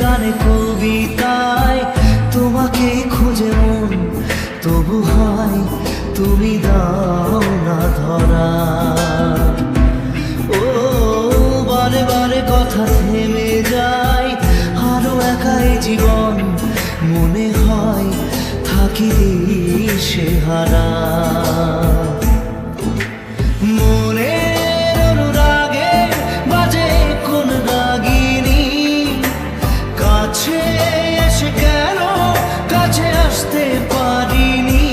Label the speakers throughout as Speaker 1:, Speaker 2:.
Speaker 1: গানে কবিতায় তোমাকে খুঁজে মন, তবু হয় তুমি দাও না ধরা। ও বারে বারে কথা থেমে যায়, আরো একাই জীবন মনে হয় থাকি দিশে হারা। মনের অনুরাগে বাজে কোন রাগিনী, কাছে এসে কেন কাছে আসতে পারিনি।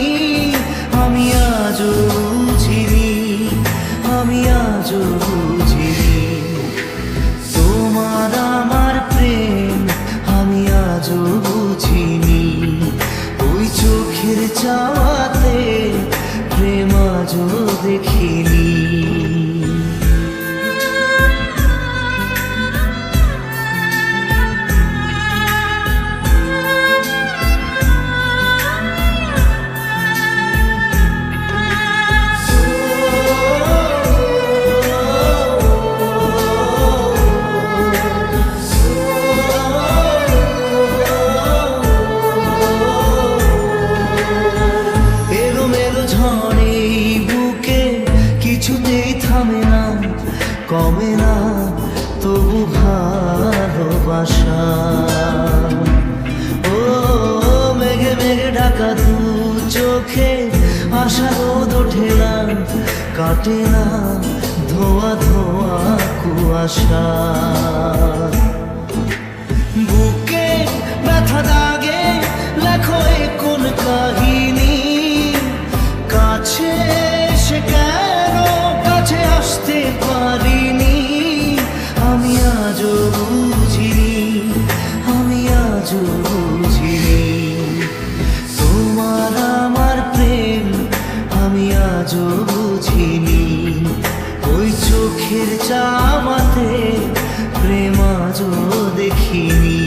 Speaker 1: আমি আজও বুঝিনি, আমি আজও বুঝিনি তোমার আমার প্রেম, আমি আজও বুঝিনি। ওই চোখের চাওয়াতে প্রেম আজও দেখিনি। কিছুতেই থামে না, কমে না তবু ভালোবাসা। ও মেঘে মেঘে ঢাকা দু চোখে আশা রোদ ওঠে না, কাটে না ধোয়া ধোয়া কুয়াশা। বুকে ব্যথা দাগে লেখো এ কোন কাহিনী, কাছে সে কেন কাছে আসতে পারিনি। আমি আজও বুঝিনি, আমি আজও বুঝিনি তোমার আমার প্রেম, আমি আজও বুঝিনি। ওই চোখের চাওয়াতে প্রেম আজও দেখিনি।